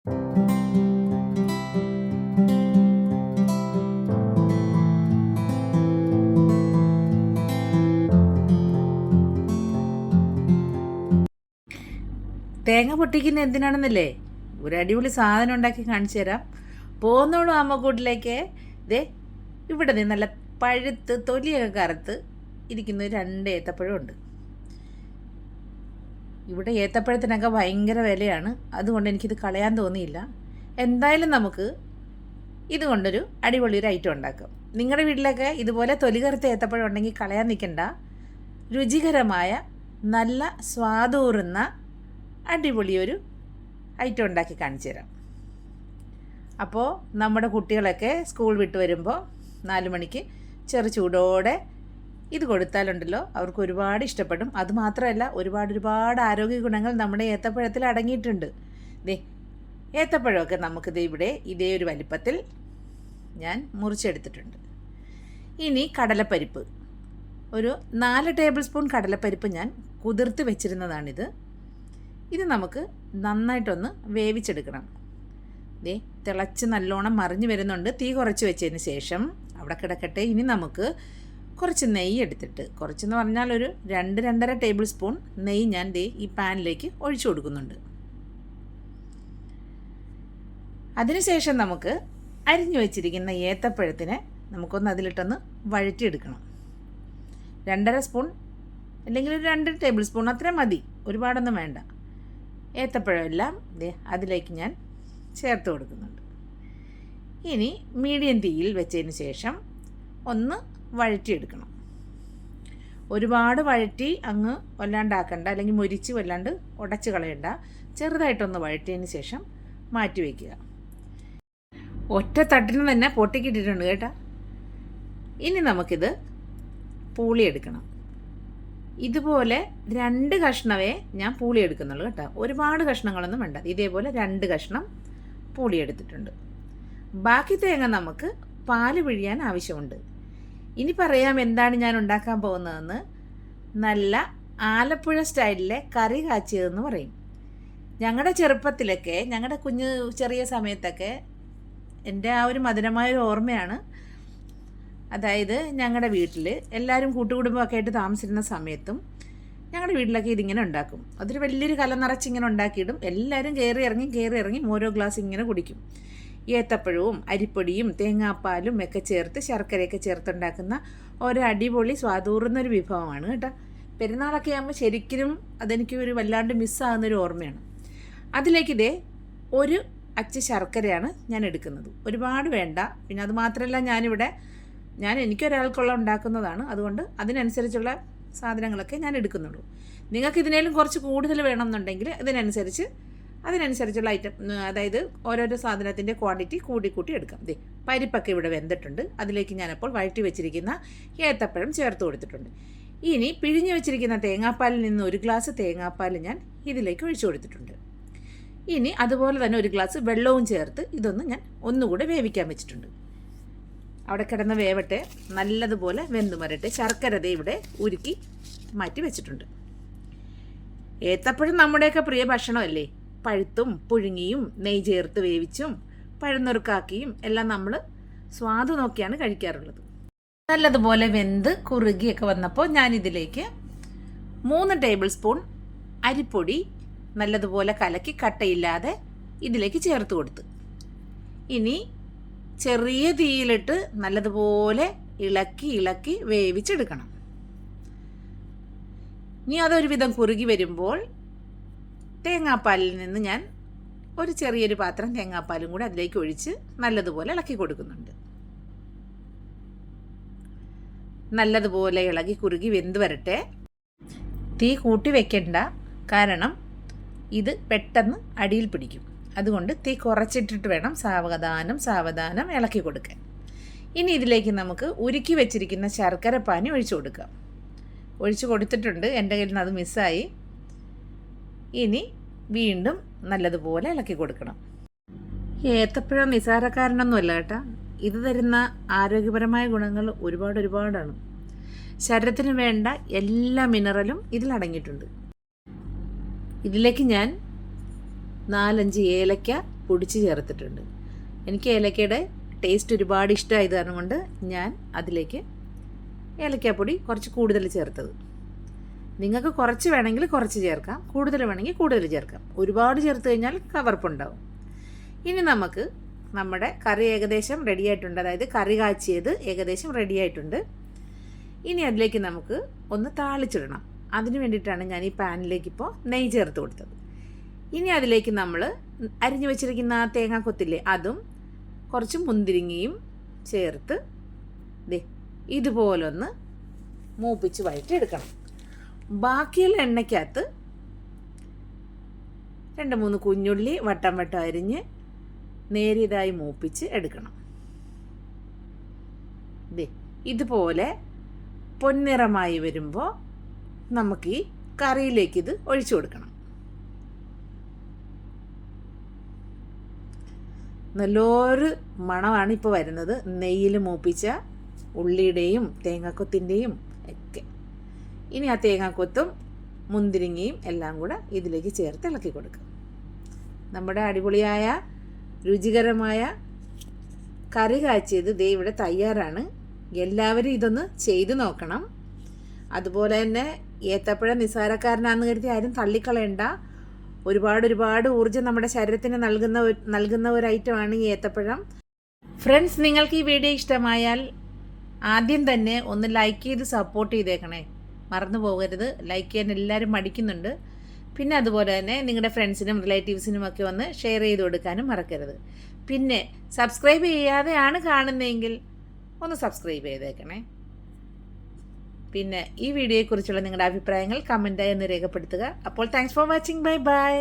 തേങ്ങ പൊട്ടിക്കുന്ന എന്തിനാണെന്നല്ലേ? ഒരു അടിപൊളി സാധനം ഉണ്ടാക്കി കാണിച്ചു തരാം. പോന്നോളൂ അമ്മക്കൂട്ടിലേക്ക്. ദേ ഇവിടെ നിന്ന് നല്ല പഴുത്ത് തൊലിയൊക്കെ കറുത്ത് ഇരിക്കുന്ന 2 ഏത്തപ്പഴം ഉണ്ട്. ഇവിടെ ഏത്തപ്പഴത്തിനൊക്കെ ഭയങ്കര വിലയാണ്, അതുകൊണ്ട് എനിക്കിത് കളയാൻ തോന്നിയില്ല. എന്തായാലും നമുക്ക് ഇതുകൊണ്ടൊരു അടിപൊളി ഒരു ഐറ്റം ഉണ്ടാക്കാം. നിങ്ങളുടെ വീട്ടിലൊക്കെ ഇതുപോലെ തൊലി കറുത്ത ഏത്തപ്പഴം ഉണ്ടെങ്കിൽ കളയാൻ നിൽക്കണ്ട. രുചികരമായ നല്ല സ്വാദൂറുന്ന അടിപൊളിയൊരു ഐറ്റം ഉണ്ടാക്കി കാണിച്ചു തരാം. അപ്പോൾ നമ്മുടെ കുട്ടികളൊക്കെ സ്കൂൾ വിട്ട് വരുമ്പോൾ 4 മണിക്ക് ചെറു ചൂടോടെ ഇത് കൊടുത്താലുണ്ടല്ലോ അവർക്ക് ഒരുപാട് ഇഷ്ടപ്പെടും. അതുമാത്രമല്ല, ഒരുപാട് ആരോഗ്യ ഗുണങ്ങൾ നമ്മുടെ ഏത്തപ്പഴത്തിൽ അടങ്ങിയിട്ടുണ്ട്. ദേ ഏത്തപ്പഴമൊക്കെ നമുക്കിത് ഇവിടെ ഇതേ ഒരു വലിപ്പത്തിൽ ഞാൻ മുറിച്ചെടുത്തിട്ടുണ്ട്. ഇനി കടലപ്പരിപ്പ്, ഒരു 4 ടേബിൾ സ്പൂൺ കടലപ്പരിപ്പ് ഞാൻ കുതിർത്ത് വെച്ചിരുന്നതാണിത്. ഇത് നമുക്ക് നന്നായിട്ടൊന്ന് വേവിച്ചെടുക്കണം. ദേ തിളച്ച് നല്ലോണം മറിഞ്ഞു വരുന്നുണ്ട്. തീ കുറച്ച് വെച്ചതിന് ശേഷം അവിടെ കിടക്കട്ടെ. ഇനി നമുക്ക് കുറച്ച് നെയ്യ് എടുത്തിട്ട്, കുറച്ചെന്ന് പറഞ്ഞാൽ ഒരു 2-2.5 ടേബിൾ സ്പൂൺ നെയ്യ് ഞാൻ ദേ ഈ പാനിലേക്ക് ഒഴിച്ചു കൊടുക്കുന്നുണ്ട്. അതിനുശേഷം നമുക്ക് അരിഞ്ഞു വെച്ചിരിക്കുന്ന ഏത്തപ്പഴത്തിനെ നമുക്കൊന്ന് അതിലിട്ടൊന്ന് വഴറ്റിയെടുക്കണം. 2.5 സ്പൂൺ അല്ലെങ്കിൽ ഒരു 2 ടേബിൾ സ്പൂൺ അത്രയും മതി, ഒരുപാടൊന്നും വേണ്ട. ഏത്തപ്പഴമെല്ലാം ദേ അതിലേക്ക് ഞാൻ ചേർത്ത് കൊടുക്കുന്നുണ്ട്. ഇനി മീഡിയം തീയിൽ വെച്ചതിന് ശേഷം ഒന്ന് വഴറ്റിയെടുക്കണം. ഒരുപാട് വഴറ്റി അങ്ങ് വല്ലാണ്ടാക്കണ്ട, അല്ലെങ്കിൽ മുരിച്ച് വല്ലാണ്ട് ഉടച്ച് കളയണ്ട. ചെറുതായിട്ടൊന്ന് വഴറ്റിയതിന് ശേഷം മാറ്റി വയ്ക്കുക. ഒറ്റ തട്ടിന് തന്നെ പൊട്ടിക്കിട്ടിട്ടുണ്ട് കേട്ടോ. ഇനി നമുക്കിത് പൂളിയെടുക്കണം. ഇതുപോലെ 2 കഷ്ണമേ ഞാൻ പൂളിയെടുക്കുന്നുള്ളൂ കേട്ടോ. ഒരുപാട് കഷ്ണങ്ങളൊന്നും വേണ്ട. ഇതേപോലെ 2 കഷ്ണം പൂളിയെടുത്തിട്ടുണ്ട്. ബാക്കി തേങ്ങ നമുക്ക് പാല് പിഴിയാൻ ആവശ്യമുണ്ട്. ഇനി പറയാം എന്താണ് ഞാൻ ഉണ്ടാക്കാൻ പോകുന്നതെന്ന്. നല്ല ആലപ്പുഴ സ്റ്റൈലിലെ കറി കാച്ചിയതെന്ന് പറയും. ഞങ്ങളുടെ ചെറുപ്പത്തിലൊക്കെ, ഞങ്ങളുടെ ചെറിയ സമയത്തൊക്കെ എൻ്റെ ആ ഒരു മധുരമായൊരു ഓർമ്മയാണ്. അതായത് ഞങ്ങളുടെ വീട്ടിൽ എല്ലാവരും കൂട്ടുകുടുംബമൊക്കെ ആയിട്ട് താമസിക്കുന്ന സമയത്തും ഞങ്ങളുടെ വീട്ടിലൊക്കെ ഇതിങ്ങനെ ഉണ്ടാക്കും. അതൊരു വലിയൊരു കല നിറച്ചിങ്ങനെ ഉണ്ടാക്കിയിടും. എല്ലാവരും കയറി ഇറങ്ങി ഓരോ ഗ്ലാസ് ഇങ്ങനെ കുടിക്കും. ഏത്തപ്പഴവും അരിപ്പൊടിയും തേങ്ങാപ്പാലും ഒക്കെ ചേർത്ത് ശർക്കരയൊക്കെ ചേർത്തുണ്ടാക്കുന്ന ഒരു അടിപൊളി സ്വാദൂറുന്നൊരു വിഭവമാണ് കേട്ടോ. പെരുന്നാളൊക്കെ ആകുമ്പോൾ ശരിക്കും അതെനിക്ക് ഒരു വല്ലാണ്ട് മിസ്സാകുന്നൊരു ഓർമ്മയാണ്. അതിലേക്ക് ഇതേ ഒരു അച്ച് ശർക്കരയാണ് ഞാൻ എടുക്കുന്നത്. ഒരുപാട് വേണ്ട. പിന്നെ അത് മാത്രമല്ല, എനിക്കൊരാൾക്കുള്ള ഉണ്ടാക്കുന്നതാണ്, അതുകൊണ്ട് അതിനനുസരിച്ചുള്ള സാധനങ്ങളൊക്കെ ഞാൻ എടുക്കുന്നുള്ളൂ. നിങ്ങൾക്ക് ഇതിനേലും കുറച്ച് കൂടുതൽ വേണമെന്നുണ്ടെങ്കിൽ അതിനനുസരിച്ചുള്ള ഐറ്റം, അതായത് ഓരോരോ സാധനത്തിൻ്റെ ക്വാണ്ടിറ്റി കൂട്ടി എടുക്കാം. ദേ പരിപ്പൊക്കെ ഇവിടെ വെന്തിട്ടുണ്ട്. അതിലേക്ക് ഞാനപ്പോൾ വഴറ്റി വെച്ചിരിക്കുന്ന ഏത്തപ്പഴം ചേർത്ത് കൊടുത്തിട്ടുണ്ട്. ഇനി പിഴിഞ്ഞ് വെച്ചിരിക്കുന്ന തേങ്ങാപ്പാലിൽ നിന്ന് 1 ഗ്ലാസ് തേങ്ങാപ്പാൽ ഞാൻ ഇതിലേക്ക് ഒഴിച്ചു കൊടുത്തിട്ടുണ്ട്. ഇനി അതുപോലെ തന്നെ 1 ഗ്ലാസ് വെള്ളവും ചേർത്ത് ഇതൊന്ന് ഞാൻ ഒന്നുകൂടെ വേവിക്കാൻ വെച്ചിട്ടുണ്ട്. അവിടെ കിടന്ന് വേവട്ടെ, നല്ലതുപോലെ വെന്തു വരട്ടെ. ശർക്കര ദേ ഇവിടെ ഉരുക്കി മാറ്റി വെച്ചിട്ടുണ്ട്. ഏത്തപ്പഴം നമ്മുടെയൊക്കെ പ്രിയ ഭക്ഷണമല്ലേ? പഴുത്തും പുഴുങ്ങിയും നെയ്യ് ചേർത്ത് വേവിച്ചും പഴന്നുറുക്കാക്കിയും എല്ലാം നമ്മൾ സ്വാദ് നോക്കിയാണ് കഴിക്കാറുള്ളത്. നല്ലതുപോലെ വെന്ത് കുറുകിയൊക്കെ വന്നപ്പോൾ ഞാനിതിലേക്ക് 3 ടേബിൾ സ്പൂൺ അരിപ്പൊടി നല്ലതുപോലെ കലക്കി കട്ടയില്ലാതെ ഇതിലേക്ക് ചേർത്ത് കൊടുത്ത് ഇനി ചെറിയ തീയിലിട്ട് നല്ലതുപോലെ ഇളക്കി വേവിച്ചെടുക്കണം. ഇനി അതൊരുവിധം കുറുകി വരുമ്പോൾ തേങ്ങാപ്പാലിൽ നിന്ന് ഞാൻ ഒരു ചെറിയൊരു പാത്രം തേങ്ങാപ്പാലും കൂടെ അതിലേക്ക് ഒഴിച്ച് നല്ലതുപോലെ ഇളക്കി കൊടുക്കുന്നുണ്ട്. നല്ലതുപോലെ ഇളകി കുറുകി വെന്ത് വരട്ടെ. തീ കൂട്ടി വെക്കണ്ട, കാരണം ഇത് പെട്ടെന്ന് അടിയിൽ പിടിക്കും. അതുകൊണ്ട് തീ കുറച്ചിട്ടിട്ട് വേണം സാവധാനം ഇളക്കി കൊടുക്കാൻ. ഇനി ഇതിലേക്ക് നമുക്ക് ഉരുക്കി വെച്ചിരിക്കുന്ന ശർക്കര പാനി ഒഴിച്ചു കൊടുക്കാം. ഒഴിച്ചു കൊടുത്തിട്ടുണ്ട്, എൻ്റെ കയ്യിൽ നിന്ന് അത് മിസ്സായി. ഇനി വീണ്ടും നല്ലതുപോലെ ഇളക്കി കൊടുക്കണം. ഏത്തപ്പഴം നിസാരക്കാരനൊന്നുമല്ല കേട്ടോ. ഇത് തരുന്ന ആരോഗ്യപരമായ ഗുണങ്ങൾ ഒരുപാടാണ്. ശരീരത്തിന് വേണ്ട എല്ലാ മിനറലും ഇതിലടങ്ങിയിട്ടുണ്ട്. ഇതിലേക്ക് ഞാൻ 4-5 ഏലക്ക പൊടിച്ച് ചേർത്തിട്ടുണ്ട്. എനിക്ക് ഏലക്കയുടെ ടേസ്റ്റ് ഒരുപാട് ഇഷ്ടമായത് കാരണം കൊണ്ട് ഞാൻ അതിലേക്ക് ഏലക്കാപ്പൊടി കുറച്ച് കൂടുതൽ ചേർത്തത്. നിങ്ങൾക്ക് കുറച്ച് വേണമെങ്കിൽ കുറച്ച് ചേർക്കാം, കൂടുതൽ വേണമെങ്കിൽ കൂടുതൽ ചേർക്കാം. ഒരുപാട് ചേർത്ത് കഴിഞ്ഞാൽ കവർപ്പുണ്ടാവും. ഇനി നമുക്ക് നമ്മുടെ കറി ഏകദേശം റെഡിയായിട്ടുണ്ട്, അതായത് കറി കാച്ചിയത് ഏകദേശം റെഡിയായിട്ടുണ്ട്. ഇനി അതിലേക്ക് നമുക്ക് ഒന്ന് താളിച്ചിടണം. അതിന് വേണ്ടിയിട്ടാണ് ഞാൻ ഈ പാനിലേക്ക് ഇപ്പോൾ നെയ്യ് ചേർത്ത് കൊടുത്തത്. ഇനി അതിലേക്ക് നമ്മൾ അരിഞ്ഞു വെച്ചിരിക്കുന്ന തേങ്ങാക്കൊത്തില്ലേ, അതും കുറച്ച് മുന്തിരിങ്ങയും ചേർത്ത് ഇതുപോലൊന്ന് മൂപ്പിച്ച് വഴറ്റിയെടുക്കണം. ബാക്കിയുള്ള എണ്ണയ്ക്കകത്ത് 2-3 കുഞ്ഞുള്ളി വട്ടം വട്ടം അരിഞ്ഞ് നേരിയതായി മൂപ്പിച്ച് എടുക്കണം. ഇതുപോലെ പൊന്നിറമായി വരുമ്പോൾ നമുക്ക് ഈ കറിയിലേക്ക് ഇത് ഒഴിച്ചു കൊടുക്കണം. നല്ലൊരു മണമാണ് ഇപ്പോൾ വരുന്നത്, നെയ്യിൽ മൂപ്പിച്ച ഉള്ളിയുടെയും തേങ്ങാക്കൊത്തിൻ്റെയും ഒക്കെ. ഇനി ആ തേങ്ങാക്കൊത്തും മുന്തിരിങ്ങയും എല്ലാം കൂടെ ഇതിലേക്ക് ചേർത്ത് ഇളക്കി കൊടുക്കുക. നമ്മുടെ അടിപൊളിയായ രുചികരമായ കറി കാച്ചിയത് ദേ ഇവിടെ തയ്യാറാണ്. എല്ലാവരും ഇതൊന്ന് ചെയ്തു നോക്കണം. അതുപോലെ തന്നെ ഏത്തപ്പഴം നിസ്സാരക്കാരനാണെന്ന് കരുതി ആരും തള്ളിക്കളയണ്ട. ഒരുപാട് ഊർജ്ജം നമ്മുടെ ശരീരത്തിന് നൽകുന്ന ഒരു ഐറ്റമാണ് ഈ ഏത്തപ്പഴം. ഫ്രണ്ട്സ്, നിങ്ങൾക്ക് ഈ വീഡിയോ ഇഷ്ടമായാൽ ആദ്യം തന്നെ ഒന്ന് ലൈക്ക് ചെയ്ത് സപ്പോർട്ട് ചെയ്തേക്കണേ, മറന്നു പോകരുത്. ലൈക്ക് ചെയ്യാൻ എല്ലാവരും മടിക്കുന്നുണ്ട്. പിന്നെ അതുപോലെ തന്നെ നിങ്ങളുടെ ഫ്രണ്ട്സിനും റിലേറ്റീവ്സിനും ഒക്കെ ഒന്ന് ഷെയർ ചെയ്ത് കൊടുക്കാനും മറക്കരുത്. പിന്നെ സബ്സ്ക്രൈബ് ചെയ്യാതെയാണ് കാണുന്നതെങ്കിൽ ഒന്ന് സബ്സ്ക്രൈബ് ചെയ്തേക്കണേ. പിന്നെ ഈ വീഡിയോയെക്കുറിച്ചുള്ള നിങ്ങളുടെ അഭിപ്രായങ്ങൾ കമൻറ്റായി ഒന്ന് രേഖപ്പെടുത്തുക. അപ്പോൾ thanks for watching. Bye bye.